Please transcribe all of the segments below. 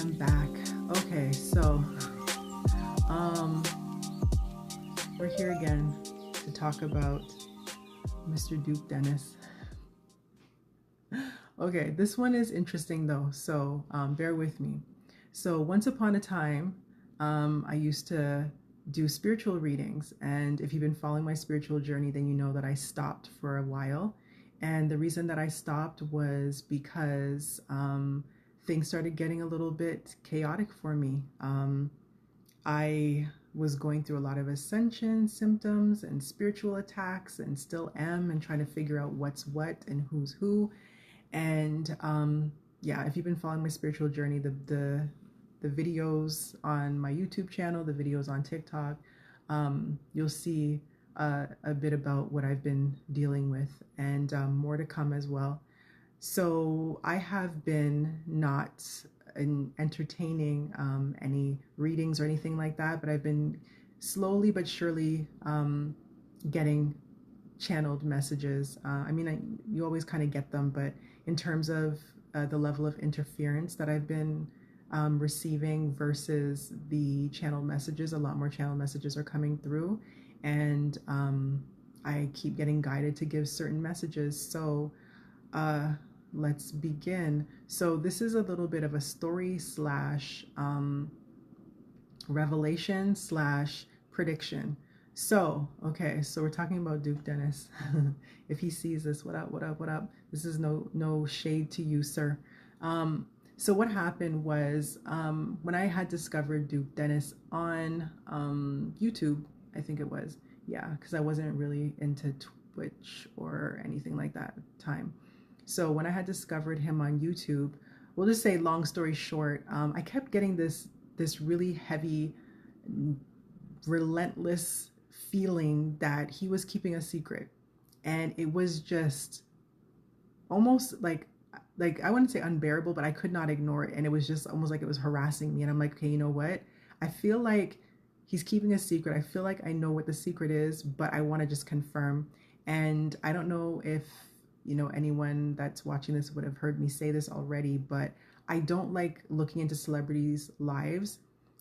am back. Okay, so um we're here again to talk about Mr. Duke Dennis. Okay, this one is interesting though, so bear with me. So once upon a time, I used to do spiritual readings, and if you've been following my spiritual journey, then you know that I stopped for a while. And the reason that I stopped was because things started getting a little bit chaotic for me. I was going through a lot of ascension symptoms and spiritual attacks, and still am, and trying to figure out what's what and who's who. And yeah, if you've been following my spiritual journey, the videos on my YouTube channel, the videos on TikTok, you'll see a bit about what I've been dealing with, and more to come as well. So I have been not entertaining any readings or anything like that, but I've been slowly but surely getting channeled messages. You always kind of get them, but in terms of the level of interference that I've been receiving versus the channel messages, a lot more channel messages are coming through, and I keep getting guided to give certain messages. So let's begin. So this is a little bit of a story slash revelation slash prediction. So, okay, so we're talking about Duke Dennis. If he sees this, what up, what up, what up? This is no shade to you, sir. So what happened was when I had discovered Duke Dennis on YouTube, I think it was, yeah, because I wasn't really into Twitch or anything like that at the time. So when I had discovered him on YouTube, we'll just say, long story short, I kept getting this really heavy, relentless feeling that he was keeping a secret, and it was just almost like I wouldn't say unbearable, but I could not ignore it, and it was just almost like it was harassing me. And I'm like, okay, you know what? I feel like he's keeping a secret. I feel like I know what the secret is, but I want to just confirm. And I don't know if anyone that's watching this would have heard me say this already, but I don't like looking into celebrities' lives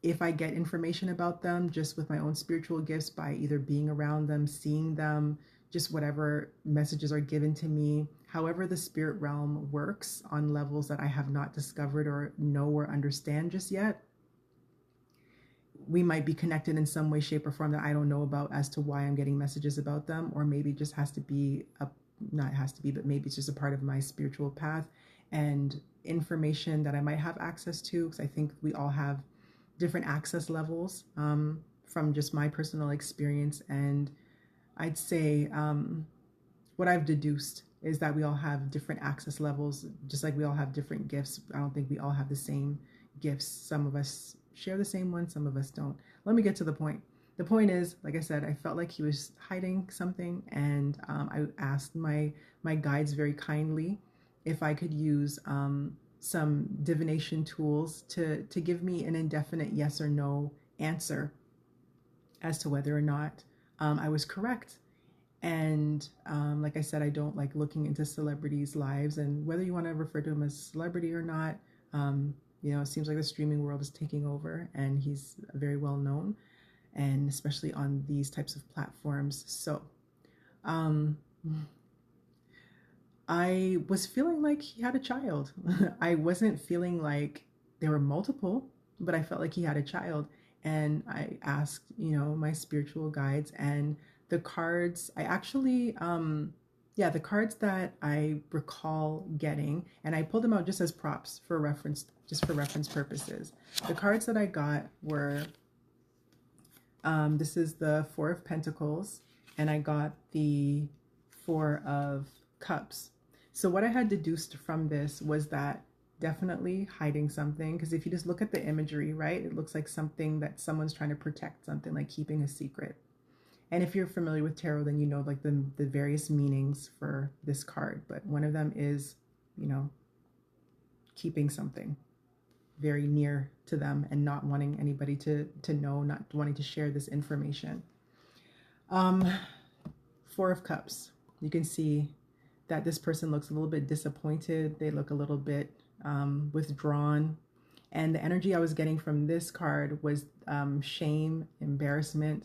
if I get information about them just with my own spiritual gifts, by either being around them, seeing them, just whatever messages are given to me. However the spirit realm works on levels that I have not discovered or know or understand just yet, we might be connected in some way, shape, or form that I don't know about as to why I'm getting messages about them. Or maybe it just has to be not has to be, but maybe it's just a part of my spiritual path and information that I might have access to, because I think we all have different access levels from just my personal experience. And I'd say what I've deduced is that we all have different access levels, just like we all have different gifts. I don't think we all have the same gifts. Some of us share the same one, some of us don't. Let me get to the point. The point is, like I said, I felt like he was hiding something, and I asked my guides very kindly if I could use some divination tools to give me an indefinite yes or no answer as to whether or not I was correct. And like I said, I don't like looking into celebrities' lives, and whether you want to refer to him as celebrity or not, it seems like the streaming world is taking over, and he's very well known, and especially on these types of platforms. So I was feeling like he had a child. I wasn't feeling like there were multiple, but I felt like he had a child. And I asked, my spiritual guides, and the cards, I actually, the cards that I recall getting, and I pulled them out just as props for reference, just for reference purposes. The cards that I got were, this is the Four of Pentacles, and I got the Four of Cups. So what I had deduced from this was that definitely hiding something, because if you just look at the imagery, right, it looks like something that someone's trying to protect, something like keeping a secret. And if you're familiar with tarot, then you know like the various meanings for this card, but one of them is, keeping something very near to them and not wanting anybody to know, not wanting to share this information. Four of Cups. You can see that this person looks a little bit disappointed. They look a little bit withdrawn. And the energy I was getting from this card was shame, embarrassment,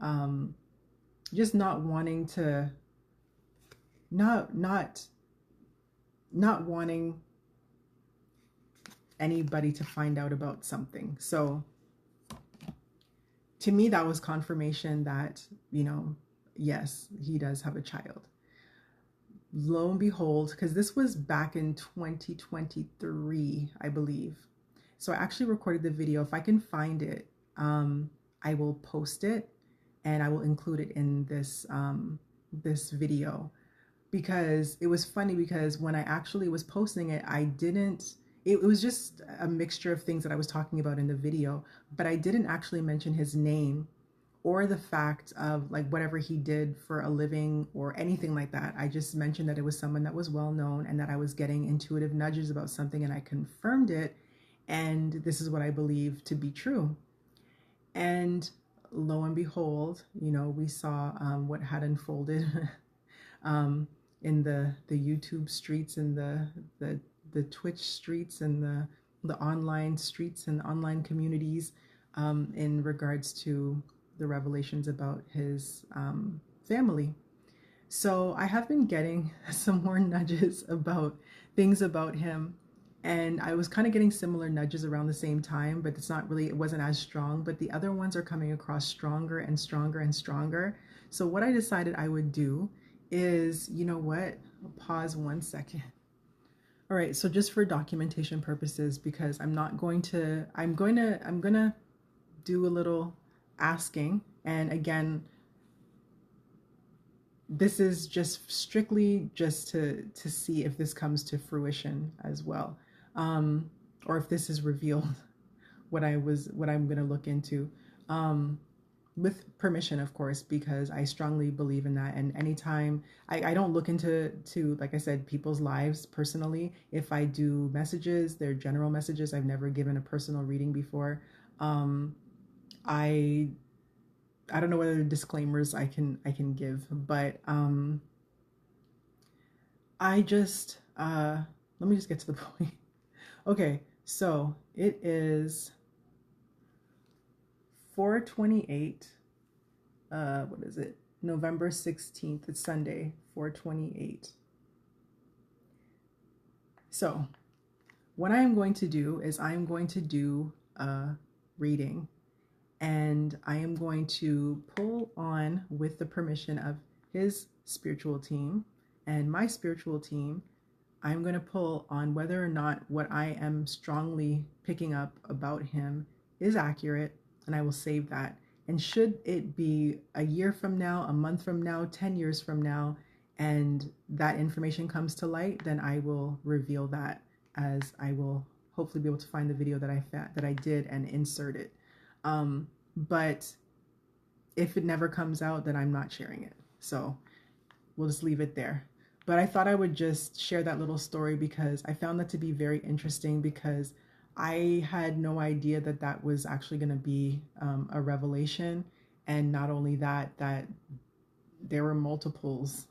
um, just not wanting to, not not not wanting anybody to find out about something. So to me, that was confirmation that, yes, he does have a child. Lo and behold, because this was back in 2023, I believe. So I actually recorded the video. If I can find it, I will post it and I will include it in this video, because it was funny, because when I actually was posting it, it was just a mixture of things that I was talking about in the video, but I didn't actually mention his name or the fact of like whatever he did for a living or anything like that. I just mentioned that it was someone that was well known and that I was getting intuitive nudges about something, and I confirmed it. And this is what I believe to be true. And lo and behold, we saw what had unfolded um, in the YouTube streets and the Twitch streets and the online streets and online communities, in regards to the revelations about his family. So I have been getting some more nudges about things about him. And I was kind of getting similar nudges around the same time, but it wasn't as strong. But the other ones are coming across stronger and stronger and stronger. So what I decided I would do is, you know what? I'll pause 1 second. All right, so just for documentation purposes, because I'm going to do a little asking. And again, this is just strictly just to see if this comes to fruition as well, or if this is revealed what I'm going to look into, with permission, of course, because I strongly believe in that. And anytime I don't look into like I said, people's lives personally. If I do messages, they're general messages. I've never given a personal reading before. I don't know what other disclaimers I can give, but I just let me just get to the point. Okay, so it is 4:28. What is it? November 16th. It's Sunday, 4:28. So what I am going to do is I am going to do a reading, and I am going to pull on, with the permission of his spiritual team and my spiritual team, I'm going to pull on whether or not what I am strongly picking up about him is accurate, and I will save that. And should it be a year from now, a month from now, 10 years from now, and that information comes to light, then I will reveal that, as I will hopefully be able to find the video that I did and insert it. But if it never comes out, then I'm not sharing it. So we'll just leave it there. But I thought I would just share that little story because I found that to be very interesting, because I had no idea that that was actually going to be a revelation. And not only that, that there were multiples,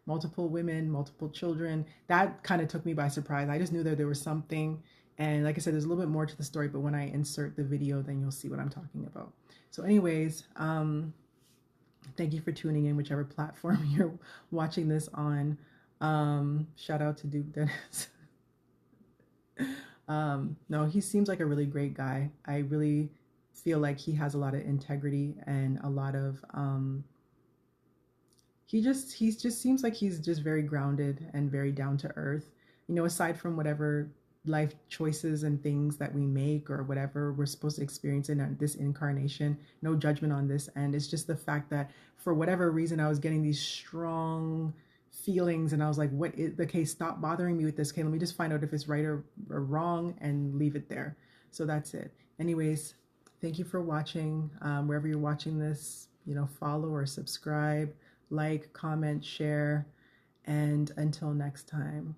multiple women, multiple children. That kind of took me by surprise. I just knew that there was something. And like I said, there's a little bit more to the story, but when I insert the video, then you'll see what I'm talking about. So anyways, thank you for tuning in, whichever platform you're watching this on. Shout out to Duke Dennis. No, he seems like a really great guy. I really feel like he has a lot of integrity and a lot of, he just seems like he's just very grounded and very down to earth. Aside from whatever life choices and things that we make or whatever we're supposed to experience in this incarnation, no judgment on this. And it's just the fact that for whatever reason, I was getting these strong feelings, and I was like, okay, stop bothering me with this. Okay, let me just find out if it's right or wrong and leave it there. So that's it. Anyways, thank you for watching. Wherever you're watching this, follow or subscribe, like, comment, share, and until next time.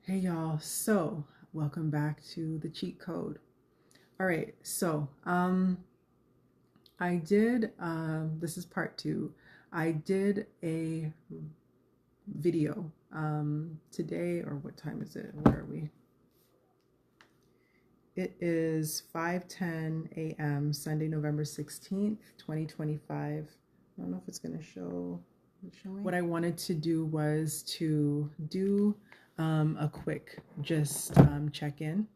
Hey y'all, so welcome back to the cheat code. All right, so I did, this is part 2. I did a video today, or what time is it? Where are we? It is 5:10 a.m. Sunday, November 16th, 2025. I don't know if it's going to show. Showing. What I wanted to do was to do a quick just check-in.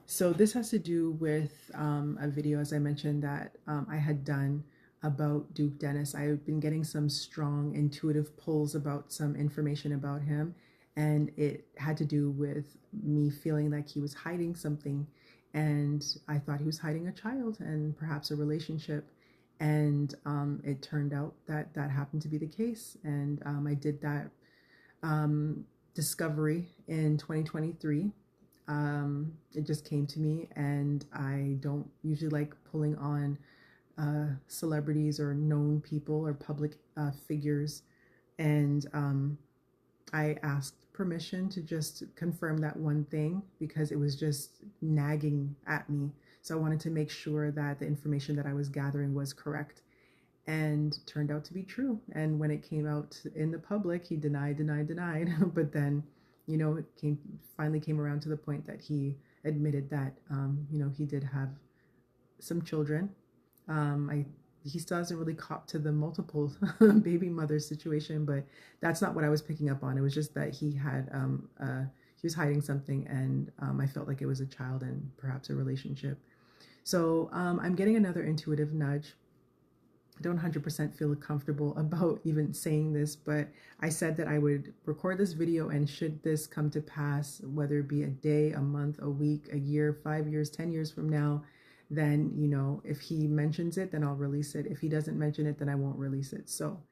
So this has to do with a video, as I mentioned, that I had done about Duke Dennis. I've been getting some strong intuitive pulls about some information about him, and it had to do with me feeling like he was hiding something, and I thought he was hiding a child and perhaps a relationship, and it turned out that that happened to be the case, and I did that discovery in 2023. It just came to me, and I don't usually like pulling on celebrities or known people or public figures, and I asked permission to just confirm that one thing because it was just nagging at me. So I wanted to make sure that the information that I was gathering was correct, and turned out to be true. And when it came out in the public, he denied. But then, it finally came around to the point that he admitted that, he did have some children. He still hasn't really copped to the multiple baby mother situation, but that's not what I was picking up on. It was just that he was hiding something, and I felt like it was a child and perhaps a relationship. So I'm getting another intuitive nudge. I don't 100% feel comfortable about even saying this, but I said that I would record this video, and should this come to pass, whether it be a day, a month, a week, a year, 5 years, 10 years from now, then, if he mentions it, then I'll release it. If he doesn't mention it, then I won't release it. So